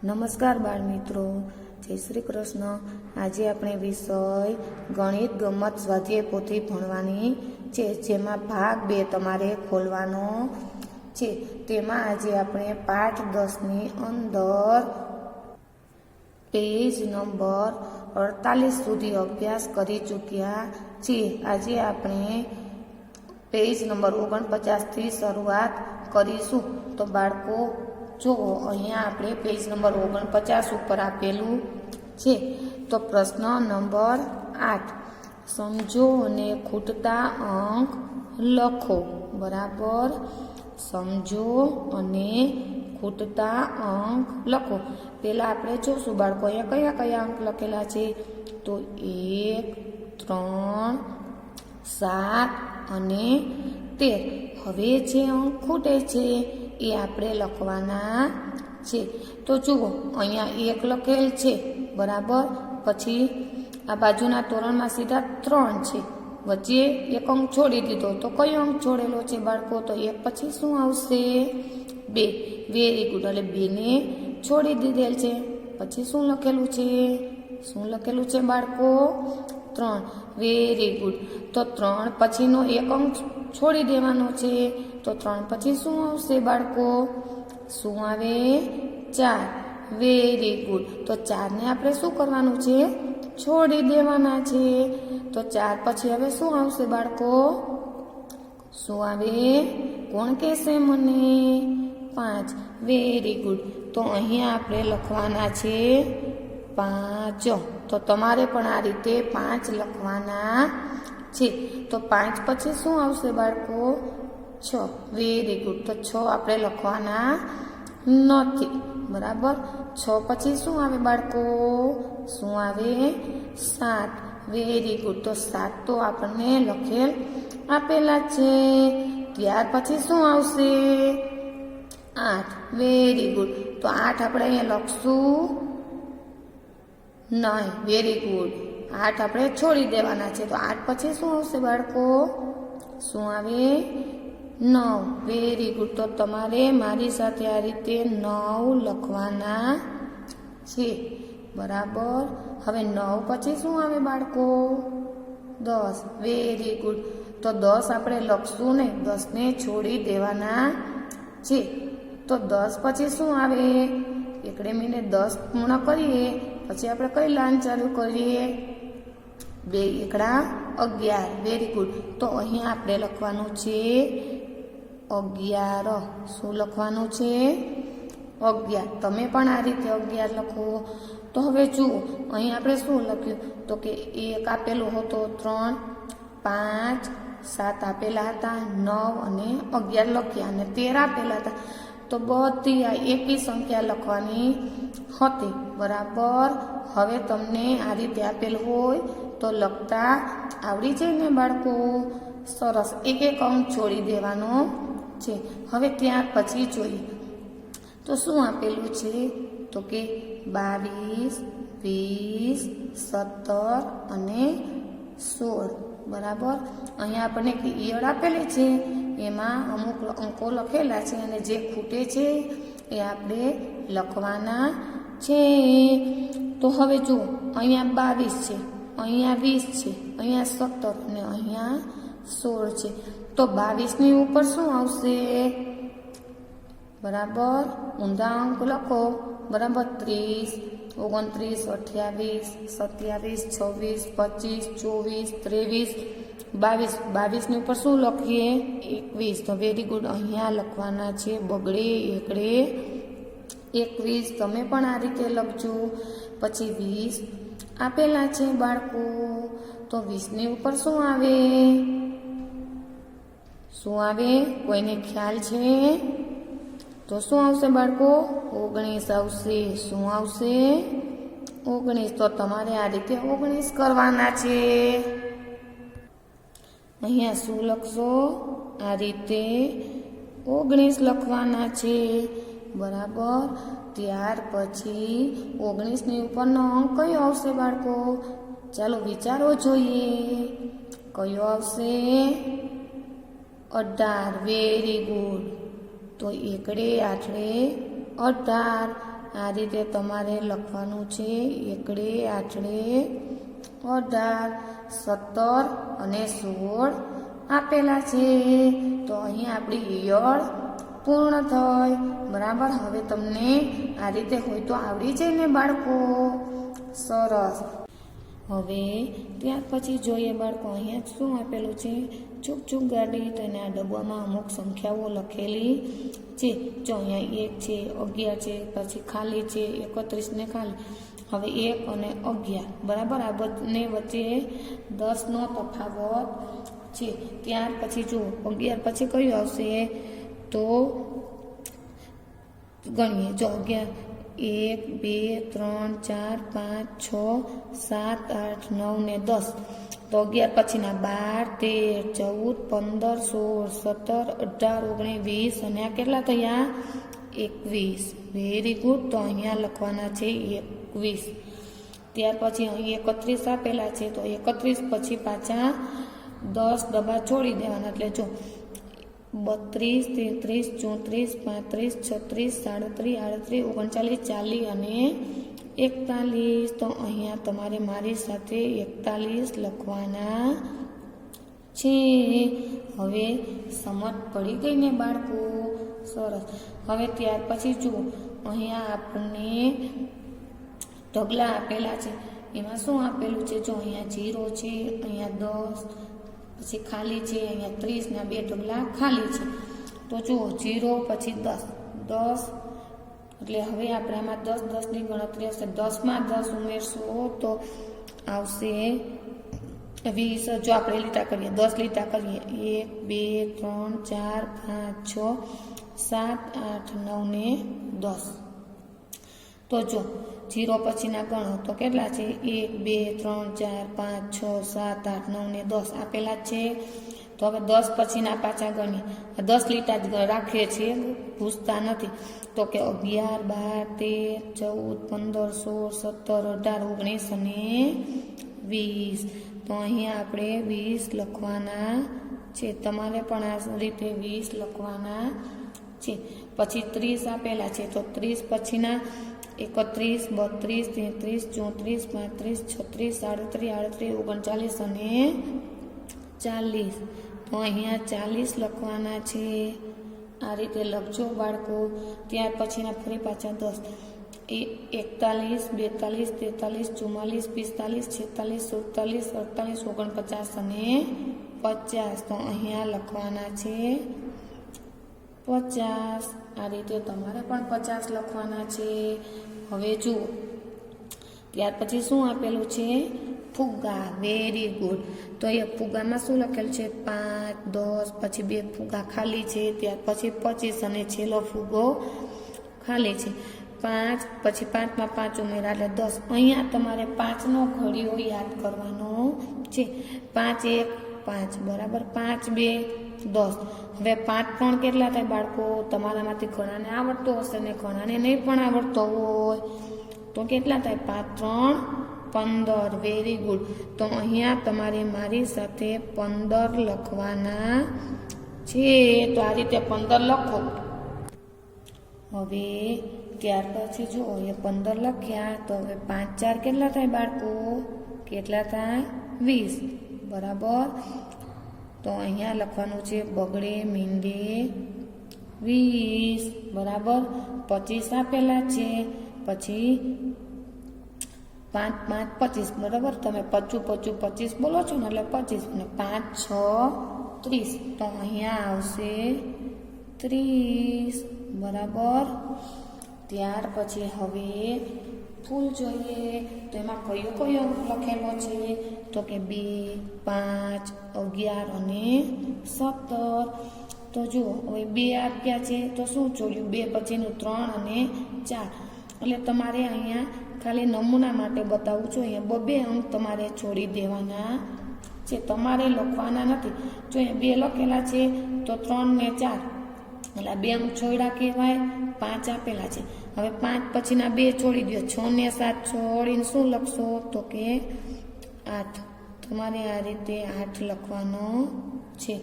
નમસ્કાર બાળમિત્રો, જય શ્રી કૃષ્ણ। આજે આપણે વિષય ગણિત ગમત સ્વાધ્યાય પોથી ભણવાની છે, જેમાં ભાગ 2 તમારે ખોલવાનો છે। તેમાં આજે આપણે પાઠ 10ની અંદર પેજ નંબર 48 સુધી અભ્યાસ કરી ચૂક્યા છીએ। આજે આપણે પેજ નંબર 49થી શરૂઆત કરીશું। તો બાળકો જુઓ, અહીંયા આપણે પેજ નંબર 49 ઉપર આપેલું છે। તો પ્રશ્ન નંબર 8, સમજો અને ખૂટતા અંક લખો। બરાબર, સમજો અને ખૂટતા અંક લખો। પહેલા આપણે જોશું બાળકો, અહીંયા કયા કયા અંક લખેલા છે? તો 1, 3, 7 અને 13। હવે જે અંક ખૂટે છે એ આપણે લખવાના છે। તો જુઓ, અહીંયા 1 લખેલ છે, બરાબર। પછી આ બાજુના તોરણમાં સીધા 3 છે, વચ્ચે એક અંક છોડી દીધો। તો કયો અંક છોડેલો છે બાળકો? તો 1 પછી શું આવશે? 2। વેરી ગુડ, એટલે 2 ને છોડી દીધેલ છે। પછી શું લખેલું છે? શું લખેલું છે બાળકો? 3। Very good. તો 3 પછીનો એક અંક છોડી દેવાનો છે। તો 3 પછી શું આવશે બાળકો? શું આવે? 4। Very good. તો 4 ને આપણે શું કરવાનું છે? છોડી દેવાના છે। તો 4 પછી હવે શું આવશે બાળકો? શું આવે? કોણ કહેશે મને? 5। Very good. તો અહીંયા આપણે લખવાના છે 5। તો તમારે પણ આ રીતે 5 લખવાના છે। તો 5 પછી શું આવશે બાળકો? 6। Very good. તો 6 આપણે લખવાના નથી, બરાબર। 6 પછી શું આવે બાળકો? શું આવે? 7। Very good. તો 7 તો આપણને લખેલ આપેલા છે। ત્યાર પછી શું આવશે? 8। Very good. તો 8 આપણે અહીંયા લખશું નહીં। Very good. 8 આપણે છોડી દેવાના છે। તો 8 પછી શું આવશે બાળકો? શું આવે? 9। Very good. તો તમારે મારી સાથે આ રીતે 9 લખવાના છે, બરાબર। હવે 9 પછી શું આવે બાળકો? 10। Very good. તો 10 આપણે લખશું નહીં, 10 ને છોડી દેવાના છે। તો 10 પછી શું આવે? એકડે મીને 10 પૂર્ણ કરીએ પછી આપણે કઈ લાઈન ચાલુ કરીએ? 2 એકડા 11। Very good. તો અહીંયા આપણે લખવાનું છે 11। શું લખવાનું છે? 11। તમે પણ આ રીતે 11 લખો। તો હવે જુઓ, અહીં આપણે શું લખ્યું? તો કે 1 આપેલું હતો, 3, 5, 7 આપેલા હતા, 9 અને 11 લખ્યા, અને 13 આપેલા હતા। તો બધી આ એકી સંખ્યા લખવાની હતી, બરાબર। હવે તમને આ રીતે આપેલ હોય તો લખતા આવડી જાય ને બાળકો? સરસ। એક એક અંક છોડી દેવાનો છે। હવે ત્યાર પછી જોઈએ તો શું આપેલું છે? તો કે 22, 20, 17 અને 16, બરાબર। અહીંયા આપણને ઈયળ આપેલી છે, એમાં અમુક અંકો લખેલા છે, અને જે ખૂટે છે એ આપણે લખવાના છે। તો હવે જુઓ, અહીંયા 22 છે, અહીંયા 20 છે, અહીંયા 17 અને અહીંયા 16 છે। તો 22 ની ઉપર શું આવશે? બરાબર, ઊંધા અંક લખો, બરાબર। 30, 29, 28, 27, 26, 25, 24, 23, 22 ની ઉપર શું લખીએ? 21। તો વેરી ગુડ, અહીંયા લખવાના છે બગડે એકડે 21। તમે પણ આ રીતે લખજો। પછી 20 આપેલા છે બાળકો। તો 20 ની ઉપર શું આવે? શું આવે? કોઈને ખ્યાલ છે? તો શું આવશે બાળકો? 19 આવશે। શું આવશે? 19। તો તમારે આ રીતે 19 કરવાના છે। અહીંયા શું લખશો? આ રીતે 19 લખવાના છે, બરાબર। ત્યાર પછી 19 ની ઉપરનો અંક કયો આવશે બાળકો? ચાલો વિચારો જોઈએ, કયો આવશે? 18। Very good. તો એકડે આઠડે 18। આ રીતે તમારે લખવાનું છે. એકડે આઠડે 18, 17 અને 16 આપેલા છે. તો અહીં આપણી ઈયળ પૂર્ણ થઈ. બરાબર. હવે તમને આ રીતે હોય તો આવડી જાય ને બાળકો? સરસ. હવે ત્યાર પછી જોઈએ બાળકો, અહીંયા શું આપેલું છે? ચૂક ચૂક ગાડી. તો એના ડબ્બામાં અમુક સંખ્યાઓ લખેલી છે. જો અહીંયા 1 છે, 11 છે, પછી ખાલી છે, 31 ને ખાલી. હવે 1 અને 11, બરાબર. આ બંને વચ્ચે 10નો તફાવત છે. ત્યાર પછી જુઓ 11 પછી કયું આવશે? તો ગણીએ. જો 11, 1, 2, 3, 4, 5, 6, 7, 8, 9 ને 10. તો 11 પછીના 12, 13, 14, 15, 16, 17, 18, 19, 20 અને આ કેટલા થયા? 21. Very good. તો અહીંયા લખવાના છે 21. ત્યાર પછી અહીં 31 આપેલા છે. તો 31 પછી પાછા 10 ડબ્બા છોડી દેવાના. એટલે જો 32, 33, 34, 35, 36, 37, 38, 39, 40 અને 41. તો અહીંયા તમારે મારી સાથે 41 લખવાના છે. હવે સમજ પડી ગઈ ને બાળકો? સરસ. હવે ત્યાર પછી જુઓ, અહીંયા આપણને ઢગલા આપેલા છે. એમાં શું આપેલું છે? જો અહીંયા 0 છે, અહીંયા 10, પછી ખાલી છે, અહીંયા 30 ના 2 ઢગલા ખાલી છે. તો જુઓ 0 પછી 10, 10 એટલે હવે આપણે આમાં 10, 10ની ગણતરી હશે. 10માં 10 ઉમેરશું તો આવશે 20. જો આપણે લીટા કરીએ, 10 લીટા કરીએ, 1, 2, 3, 4, 5, 6, 7, 8, 9 ને 10. તો જો 0 પછીના ગણો તો કેટલા છે? 1, 2, 3, 4, 5, 6, 7, 8, 9 ને 10 આપેલા છે. તો હવે 10 પછીના પાછા ગણીએ. 10 લીટા જ રાખીએ છીએ, પૂછતા નથી. તો કે 11, 12, 13, 14, 15, 16, 17, 18, 19 અને 20. તો અહીંયા આપણે 20 લખવાના છે. તમારે પણ આ રીતે 20 લખવાના છે. પછી 30 આપેલા છે. તો 30 પછીના 31, 32, 33, 34, 35, 36, 37, 38, 39 અને 40. તો અહીંયા 40 લખવાના છે. આ રીતે લખજો બાળકો. ત્યાર પછીના ફરી પાછા 10, 41, 42, 43, 44, 45, 46, 47, 48, 49 અને 50. તો અહીંયા લખવાના છે 50. આ રીતે તમારે પણ 50 લખવાના છે. હવે જુઓ, ત્યાર પછી શું આપેલું છે? ફુગ્ગા. Very good. તો એ ફુગ્ગામાં શું લખેલું છે? 5, 10, પછી 2 ફુગ્ગા ખાલી છે. ત્યાર પછી 25 અને છેલ્લો ફુગ્ગો ખાલી છે. 5 પછી 5માં 5 ઉમેરા એટલે 10. અહીંયા તમારે 5નો ઘડિયો યાદ કરવાનો છે. 5, 1, 5, બરાબર. 5, 2, 10. હવે 5 3 કેટલા થાય બાળકો? તમારામાંથી ઘણાને આવડતો હશે ને ઘણાને નહીં પણ આવડતો હોય. તો કેટલા થાય? 5, 3, 15. Very good. તો અહીંયા તમારે મારી સાથે 15 લખવાના છે. તો આ રીતે 15 લખો. હવે ત્યાર પછી જો એ 15 લખ્યા. તો હવે 5, 4 કેટલા થાય બાળકો? કેટલા થાય? 20. બરાબર. તો અહીંયા લખવાનું છે બગડે મીંડે 20. બરાબર. 25 આપેલા છે. પછી 5, 5, 25. બરાબર. તમે 25, 25 બોલો છો ને એટલે 25 અને 5, 6, 30. તો અહીંયા આવશે 30. બરાબર. ત્યાર પછી હવે ફૂલ જોઈએ. તો એમાં કયો કયો લખેલો છે? તો કે 2, 5, 11 અને 17. તો જુઓ હવે 2 આપ્યા છે. તો શું જોડ્યું? 2 પછીનું 3 અને 4. એટલે તમારે અહીંયા ખાલી નમૂના માટે બતાવું છું. અહીંયા 2 અંક તમારે છોડી દેવાના છે. તમારે લખવાના નથી. જો અહીંયા 2 લખેલા છે તો 3 ને 4 એટલે 2 અંક છોડ્યા કહેવાય. 5 આપેલા છે. હવે 5 પછીના 2 છોડી દો. 6 ને 7 છોડીને શું લખશો? તો કે 8. તમારે આ રીતે 8 લખવાનો છે.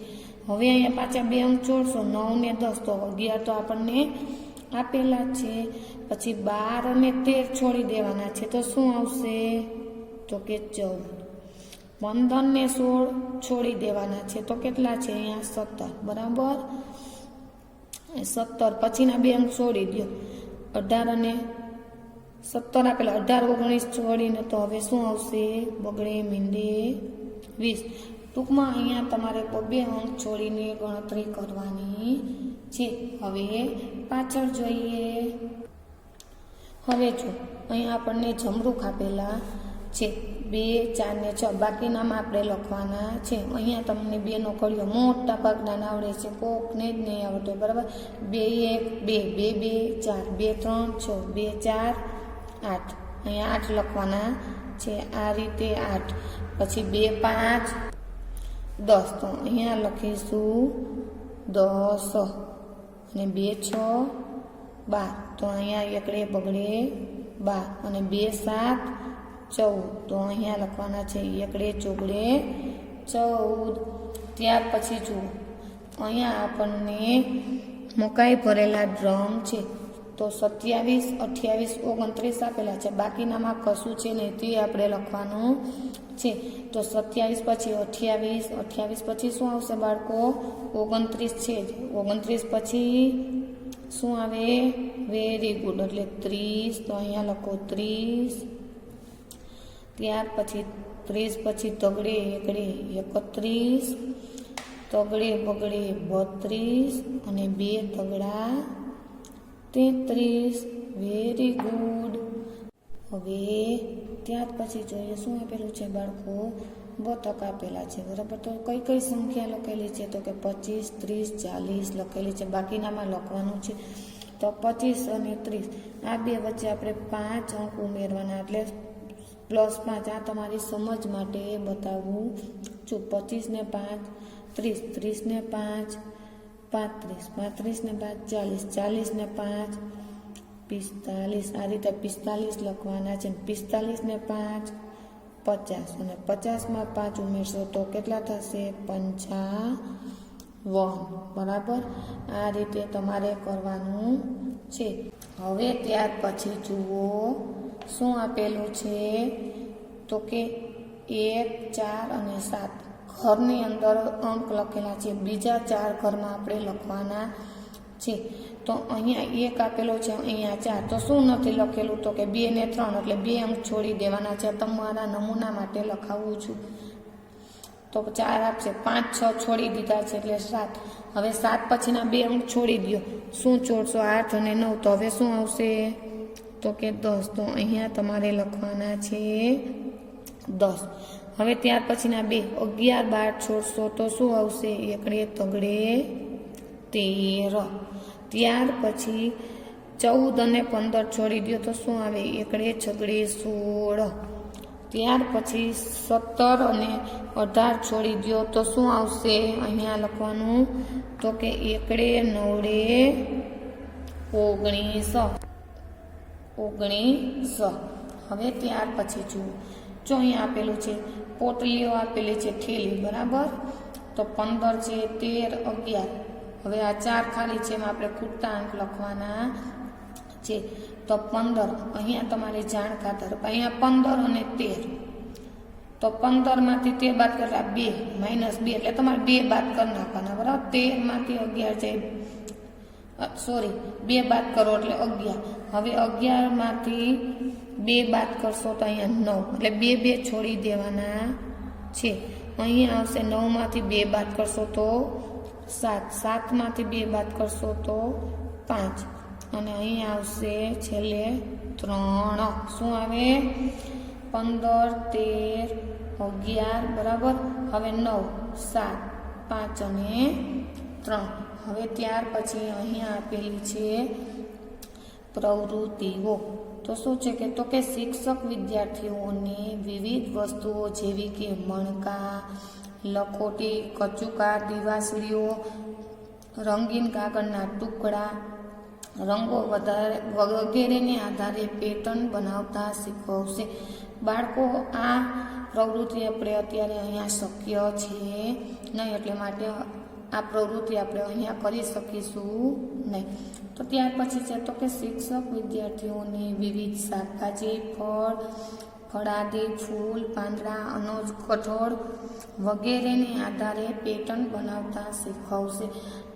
હવે અહીંયા પાછા 2 અંક છોડશો. 9 ને 10. તો 11 તો આપણને આપેલા છે, પછી 12 અને 13 છોડી દેવાના છે, તો શું આવશે? તો કે 14. 15 ને 16 છોડી દેવાના છે, તો કેટલા છે? અહીંયા 17. બરાબર, 17 પછીના 2 અંક છોડી દો. 18 અને 17 આપેલા, 18 19 છોડીને તો હવે શું આવશે? બગડે મીંડે 20. ટૂંકમાં અહીંયા તમારે 2 અંક છોડીને ગણતરી કરવાની છે. હવે પાછળ જોઈએ. હવે જો અહીંયા આપણને જમરૂખ આપેલા છે, 2 4 ને 6 બાકીનામાં આપણે લખવાના છે. અહીંયા તમને 2 નો કળિયો મોટા ભાગના આવડે છે, કોકને જ નહીં આવડતો. બરાબર, 2 1 2 2 2 4 2 3 6 2 4 8. અહીંયા 8 લખવાના છે, આ રીતે 8. પછી 2 5 10, તો અહીંયા લખીશું 10 અને 2 6 12, તો અહીંયા એકડે બગડે 12 અને 2 7 14, તો અહીંયા લખવાના છે એકડે ચોગડે 14. ત્યાર પછી જુઓ અહીંયા આપણને મકાઈ ભરેલા ડ્રમ છે, તો 27 28 29 આપેલા છે, બાકીનામાં કશું છે નહીં તે આપણે લખવાનું છે. તો 27 પછી 28 28 પછી શું આવશે બાળકો? 29 છે જ. 29 પછી શું આવે? વેરી ગુડ, એટલે 30, તો અહીંયા લખો 30. ત્યાર પછી 30 પછી તગડે એકડે 31, તગડે બગડે 32 અને 2 તગડા 33. Very good. હવે ત્યાર પછી જોઈએ શું આપેલું છે બાળકો? બતક આપેલા છે. બરાબર, તો કઈ કઈ સંખ્યા લખેલી છે? તો કે 25 30 40 લખેલી છે. બાકીનામાં લખવાનું છે, તો 25 અને 30 આ 2 વચ્ચે આપણે 5 અંક ઉમેરવાના, એટલે +5. આ તમારી સમજ માટે બતાવું છું. 25 ને 5 30, 30 ને 5 35, 35 ને 5 40, 40 ને 5 45. આ રીતે 45 લખવાના છે. 45 ને 5 50 અને 50માં 5 ઉમેરશો તો કેટલા થશે? 55. બરાબર, આ રીતે તમારે કરવાનું છે. હવે ત્યાર પછી જુઓ શું આપેલું છે? તો કે 1 4 અને 7 ઘરની અંદર અંક લખેલા છે. બીજા 4 ઘરમાં આપણે લખવાના છે. તો અહીંયા 1 આપેલો છે, અહીંયા 4, તો શું નથી લખેલું? તો કે 2 ને 3, એટલે 2 અંક છોડી દેવાના છે. તમારા નમૂના માટે લખાવું છું. તો 4 આપશે, 5 6 છોડી દીધા છે એટલે 7. હવે 7 પછીના 2 અંક છોડી દો. શું છોડશો? 8 અને 9, તો હવે શું આવશે? તો કે 10, તો અહીંયા તમારે લખવાના છે 10. હવે ત્યાર પછીના 2 11 12 છોડશો તો શું આવશે? એકડે તગડે 13. ત્યાર પછી 14 અને 15 છોડી દો તો શું આવે? એકડે છગડે 16. ત્યાર પછી 17 અને 18 છોડી દો તો શું આવશે? અહીંયા લખવાનું, તો કે એકડે નવડે 19. હવે ત્યાર પછી જુઓ, જો અહીંયા આપેલું છે પોટલીઓ આપેલી છે, થેલી. બરાબર, તો 15 છે 13 11. હવે આ 4 ખાલી છે, એમાં આપણે ખૂટતા અંક લખવાના છે. તો 15 અહીંયા તમારી જાણ ખાતર, અહીંયા 15 અને 13, તો 15 માંથી 13 બાદ કરતા 2 -2, એટલે તમારે 2 બાદ કરી નાખવાના. બરાબર, 13 માંથી 11 જાય, સોરી 2 બાદ કરો એટલે 11. હવે 11 માંથી 2 બાદ કરશો તો અહીંયા 9, એટલે 2 2 છોડી દેવાના છે. અહીંયા આવશે 9 માંથી 2 બાદ કરશો તો 7, 7 માંથી 2 બાદ કરશો તો 5, અને અહીંયા આવશે છેલ્લે 3. શું આવે? 15 13 11. બરાબર, હવે 9 7 5 અને 3. હવે ત્યાર પછી અહીંયા આપેલી છે પ્રવૃત્તિઓ. તો શું છે કે, તો કે શિક્ષક વિદ્યાર્થીઓને વિવિધ વસ્તુઓ જેવી કે મણકા, લખોટી, કચુકા, દિવાસળીઓ, રંગીન કાગળના ટુકડા, રંગો વગેરેને આધારે પેટર્ન બનાવતા શીખવશે. બાળકો, આ પ્રવૃત્તિ આપણે અત્યારે અહીંયા શક્ય છે નહીં, એટલે માટે આ પ્રવૃત્તિ આપણે અહીંયા કરી શકીશું નહીં. તો ત્યાર પછી છે તો કે શિક્ષક વિદ્યાર્થીઓને વિવિધ શાકભાજી, ફળાદી, ફૂલ, પાંદડા, અનાજ, કઠોળ વગેરેને આધારે પેટર્ન બનાવતા શીખવશે.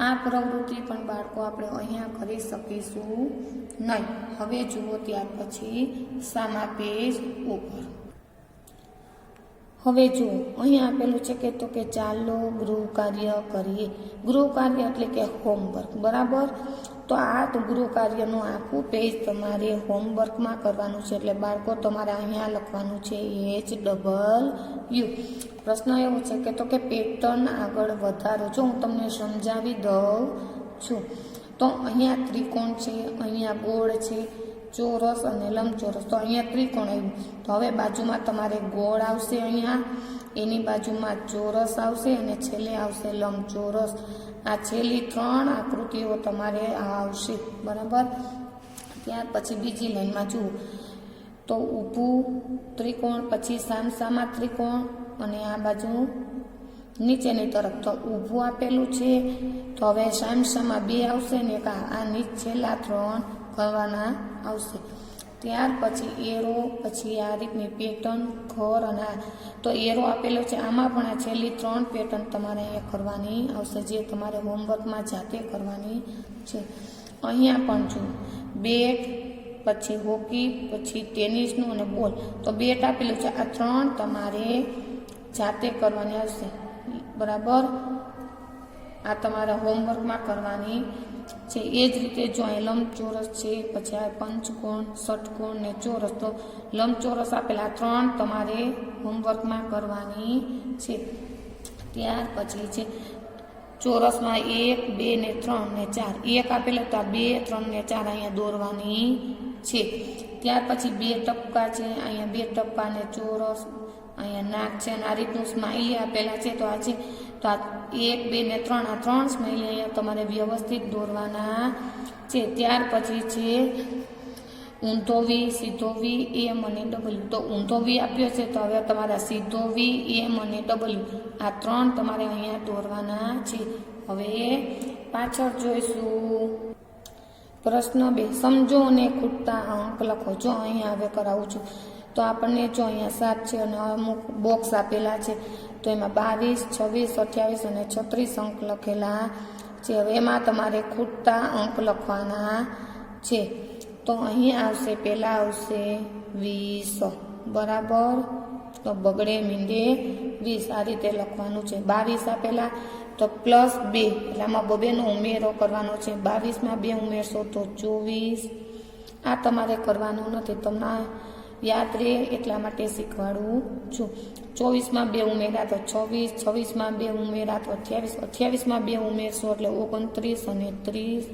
આ પ્રવૃત્તિ પણ બાળકો આપણે અહીંયા કરી શકીશું નહીં. હવે જુઓ ત્યાર પછી સામા પેજ ઉપર. હવે જુઓ અહીંયા આપેલું છે કે તો કે ચાલો ગૃહ કાર્ય કરીએ. ગૃહ કાર્ય એટલે કે હોમવર્ક, બરાબર. તો આ ગૃહ કાર્યનું આખું પેજ તમારે હોમવર્કમાં કરવાનું છે. એટલે બાળકો તમારે અહીંયા લખવાનું છે HW. પ્રશ્ન એવો છે કે તો કે પેટર્ન આગળ વધારો. જો હું તમને સમજાવી દઉં છું તો અહીંયા ત્રિકોણ છે, અહીંયા ગોળ છે, ચોરસ અને લંબચોરસ. તો અહીંયા ત્રિકોણ આવ્યું તો હવે બાજુમાં તમારે ગોળ આવશે, અહીંયા એની બાજુમાં ચોરસ આવશે અને છેલ્લે આવશે લંબચોરસ. આ છેલ્લી 3 આકૃતિઓ તમારે આવશે, બરાબર. ત્યાર પછી બીજી લાઈનમાં જુઓ તો ઊભું ત્રિકોણ, પછી સામસામા ત્રિકોણ અને આ બાજુ નીચેની તરફ. તો ઊભું આપેલું છે તો હવે સામસામા 2 આવશે ને આ છેલ્લા 3 કરવાના આવશે. ત્યાર પછી એરો, પછી આ રીતની પેટર્ન, ઘર અને તો એરો આપેલો છે આમાં પણ આ છેલ્લી 3 પેટર્ન તમારે અહીંયા કરવાની આવશે, જે તમારે હોમવર્કમાં જાતે કરવાની છે. અહીંયા પણ જો બેટ, પછી હોકી, પછી ટેનિસનું અને બોલ. તો બેટ આપેલું છે, આ 3 તમારે જાતે કરવાની આવશે, બરાબર. આ તમારા હોમવર્કમાં કરવાની છે. એ જ રીતે જો અહીં લંબચોરસ છે, પછી આ પંચકોણ, ષટકોણ ને ચોરસ. તો લંબચોરસ આપેલા 3 તમારે હોમવર્કમાં કરવાની છે. ત્યાર પછી છે ચોરસમાં 1, 2 ને 3 ને 4. 1 આપેલા તો 2, 3 ને 4 અહીંયા દોરવાની છે. ત્યાર પછી 2 ટપકા છે, અહીંયા 2 ટપકા ને ચોરસ, અહીંયા નાક છે અને આ રીતનું સ્માઇલી આપેલા છે. તો આ છે તો આ 1, 2 ને 3 આ 3 સ્માઇલી અહીંયા તમારે વ્યવસ્થિત દોરવાના છે. ત્યાર પછી છે ઊંધો વી, સીધો વી, એમ અને W. તો ઊંધો વી આપ્યો છે તો હવે તમારા સીધો વી, એમ અને W આ 3 તમારે અહીંયા દોરવાના છે. હવે પાછળ જોઈશું. પ્રશ્ન 2, સમજો અને ખૂટતા અંક લખો. જો અહીંયા હવે કરાવું છું તો આપણને જો અહીંયા 7 છે અને અમુક બોક્સ આપેલા છે. તો એમાં 22, 26, 28 અને 36 અંક લખેલા છે. હવે એમાં તમારે ખૂટતા અંક લખવાના છે. તો અહીં આવશે, પહેલાં આવશે 20, બરાબર. તો બગડે મીંડે 20 આ રીતે લખવાનું છે. 22 આપેલા તો +2 એટલે આમાં 2નો ઉમેરો કરવાનો છે. 22માં 2 ઉમેરશો તો 24. આ તમારે કરવાનું નથી, તમને યાદ રહે એટલા માટે શીખવાડું છું. 24માં 2 ઉમેર્યા તો 26, 26માં 2 ઉમેર્યા તો 28, 28માં 2 ઉમેરશો એટલે 29 અને 30,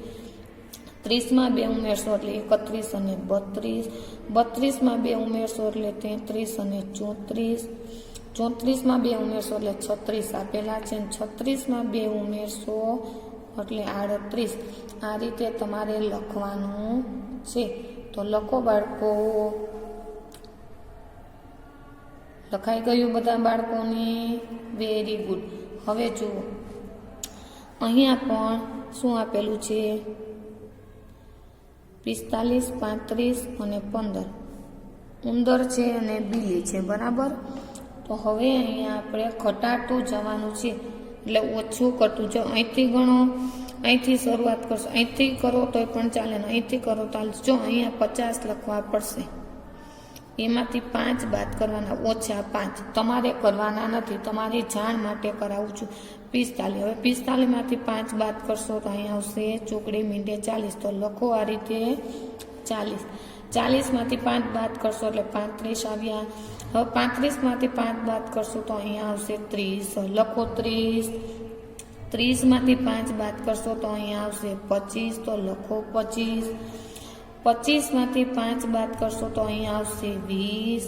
30માં 2 ઉમેરશો એટલે 31 અને 32, 32માં 2 ઉમેરશો એટલે 33 અને 34, 34માં 2 ઉમેરશો એટલે 36 આપેલા છે. 36માં 2 ઉમેરશો એટલે 38. આ રીતે તમારે લખવાનું છે. તો લખો બાળકો. લખાઈ ગયું બધા બાળકોને? Very good. હવે જુઓ અહીંયા પણ શું આપેલું છે? 45, 35 અને 15 ઉંદર છે અને બિલી છે, બરાબર. તો હવે અહીંયા આપણે ઘટાડતું જવાનું છે એટલે ઓછું કરતું જાઓ. અહીંથી ગણો, અહીંથી શરૂઆત કરશો, અહીંથી કરો તોય પણ ચાલે ને અહીંથી કરો તો જો અહીંયા 50 લખવા પડશે. એમાંથી 5 બાદ કરવાના, ઓછા 5 તમારે કરવાના નથી, તમારી જાણ માટે કરાવું છું. 45, હવે 45માંથી 5 બાદ કરશો તો અહીંયા આવશે ચોકડી મીંડે 40. તો લખો આ રીતે 40. 40માંથી 5 બાદ કરશો એટલે 35 આવ્યા. હવે 35માંથી 5 બાદ કરશો તો અહીંયા આવશે 30. લખો 30. 30માંથી 5 બાદ કરશો તો અહીંયા આવશે 25. તો લખો 25. 25માંથી 5 બાદ કરશો તો અહીંયા આવશે 20,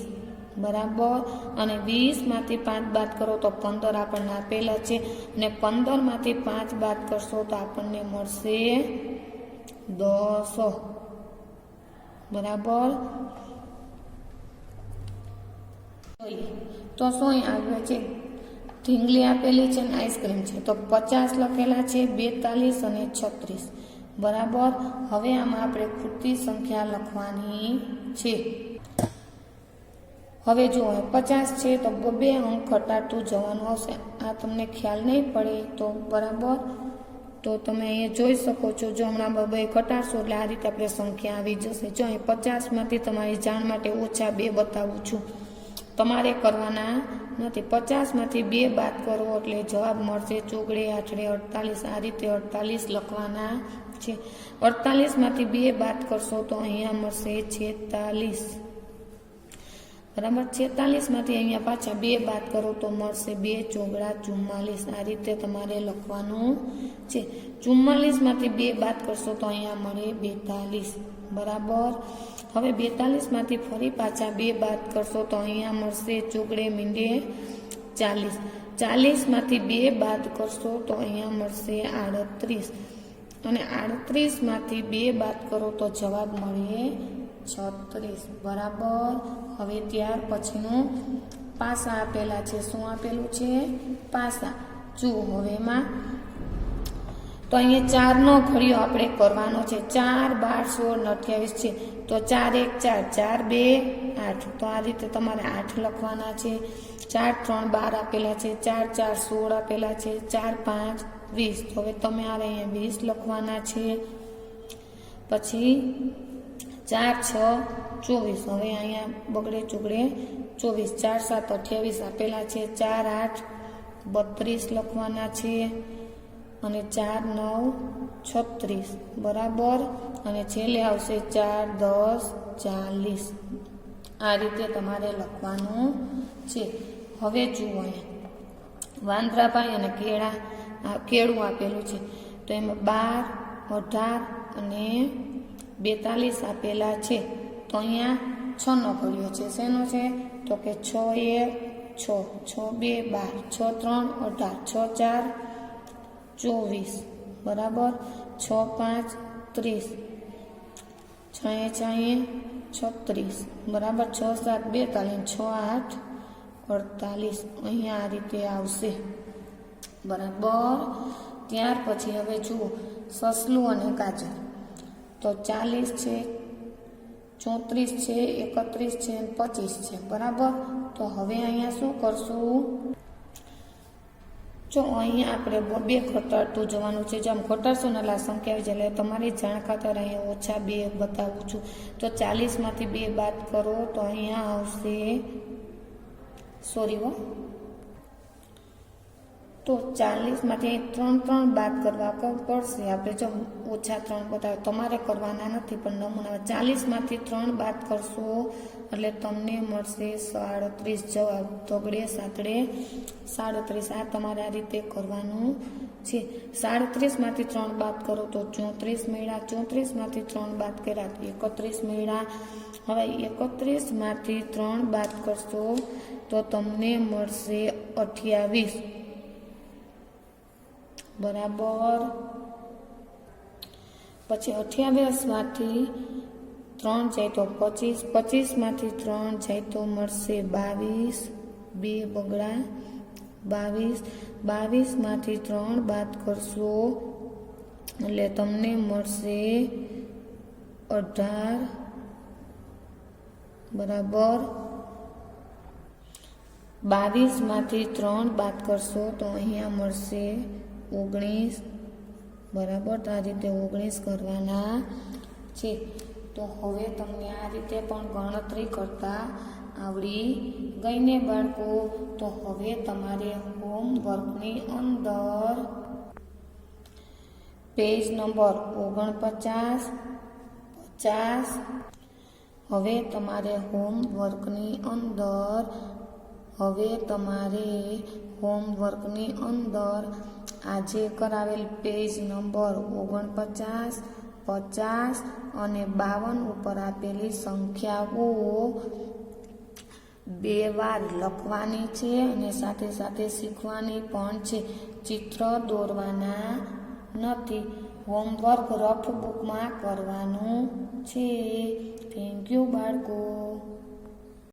બરાબર. અને 20માંથી 5 બાદ કરો તો 15 આપણને આપેલા છે. અને 15માંથી 5 બાદ કરશો તો આપણને મળશે 10, બરાબર. તો શું આવે છે? ઢીંગલી આપેલી છે અને આઈસ્ક્રીમ છે. તો 50 લખેલા છે, 42 અને 36. બરાબર. હવે આમાં આપણે ખૂટતી સંખ્યા લખવાની છે. હવે જો 50 છે તો 2 અંક ઘટાડતું જવાનું આવશે. આ તમને ખ્યાલ નહીં પડે તો બરાબર, તો તમે અહીંયા જોઈ શકો છો. જો હમણાં 2 ઘટાડશો એટલે આ રીતે આપણે સંખ્યા આવી જશે. જો અહીં 50માંથી તમારી જાણ માટે ઓછા 2 બતાવું છું, તમારે કરવાના નથી. 50માંથી 2 બાદ કરો એટલે જવાબ મળશે ચોગડે 8 48. આ રીતે 48 લખવાના છે. 48માંથી 2 બાદ કરશો તો અહીંયા મળશે 46. બરાબર. 46માંથી અહીંયા પાછા 2 બાદ કરો તો મળશે 2 ચોગડા 44. આ રીતે તમારે લખવાનું છે. 44માંથી 2 બાદ કરશો તો અહીંયા મળે 42. બરાબર. હવે 42માંથી ફરી પાછા 2 બાદ કરશો તો અહીંયા મળશે ચોગડે મીંડે 40. 40માંથી 2 બાદ કરશો તો અહીંયા મળશે 38. અને 38માંથી 2 બાદ કરો તો જવાબ મળે 36. બરાબર. હવે ત્યાર પછીનું પાસા આપેલા છે. શું આપેલું છે? પાસા. જુઓ હવે એમાં તો અહીંયા 4નો ઘડિયો આપણે કરવાનો છે. 4, 12, 16, 28 છે. તો 4 1 4, 4 2 8. તો આ રીતે તમારે 8 લખવાના છે. 4 3 12 આપેલા છે. 4 4 16 આપેલા છે. 4 5 20. તો હવે તમે અહીંયા 20 લખવાના છે. પછી 4 6 24. હવે અહીંયા બગડે ચોગડે 24. 4 7 28 આપેલા છે. 4 8 32 લખવાના છે. અને 4 9 36. બરાબર. અને છેલ્લે આવશે 4 10 40. આ રીતે તમારે લખવાનું છે. હવે જુઓ અહીંયા વાંદરાભાઈ અને કેળું આપેલું છે. તો એમાં 12 18 અને 42 આપેલા છે. તો અહીંયા 6નો ઘડિયો છે. શેનો છે? તો કે 6 1 6, 6 2 12, 6 3 18, 6 4 24. બરાબર. 6 5 30, 6 36. બરાબર. 6 7 42, 6 8 48. અહીંયા આ રીતે આવશે. બરાબર. ત્યાર પછી હવે જુઓ સસલું અને કાજલ. તો 40 છે, 34 છે, 31 છે, 25 છે. બરાબર. તો હવે અહીંયા શું કરશું? જો અહીંયા આપણે 2 ઘટાડતું જવાનું છે. જો આમ ઘટાડશો ને એટલે સંખ્યા આવી જાય. એટલે તમારી જાણ ખાતર અહીંયા ઓછા 2 બતાવું છું. તો 40માંથી 2 બાદ કરો તો અહીંયા આવશે તો 40માંથી 3 બાદ કરવા પડશે. આપણે જો ઓછા 3 બતાવે તમારે કરવાના નથી, પણ નમૂના 40માંથી 3 બાદ કરશો એટલે તમને મળશે 37 જવાબ. તગડે સાતડે 37. આ તમારે આ રીતે કરવાનું છે. 37માંથી 3 બાદ કરો તો 34 મળ્યા. 34માંથી 3 બાદ કર્યા તો 31 મળ્યા. હવે 31માંથી 3 બાદ કરશો તો તમને મળશે 28. બરાબર. પછી 28માંથી 3 જાય તો 25. 25માંથી 3 જાય તો મળશે 22. 2 બગડા 22. 22માંથી 3 બાદ કરશો એટલે તમને મળશે 18. બરાબર. 22માંથી 3 બાદ કરશો તો અહીંયા મળશે 19. બરાબર. તો આ રીતે 19 કરવાના છે. તો હવે તમને આ રીતે પણ ગણતરી કરતા આવડી ગઈ ને બાળકો? તો હવે તમારે હોમવર્કની અંદર પેજ નંબર 49 50. હવે તમારે હોમવર્કની અંદર આજે કરાવેલ પેજ નંબર 49 50 અને 52 ઉપર આપેલી સંખ્યાઓ 2 વાર લખવાની છે અને સાથે સાથે શીખવાની પણ છે. ચિત્ર દોરવાના નથી. હોમવર્ક રફ બુકમાં કરવાનું છે. થેન્ક યુ બાળકો.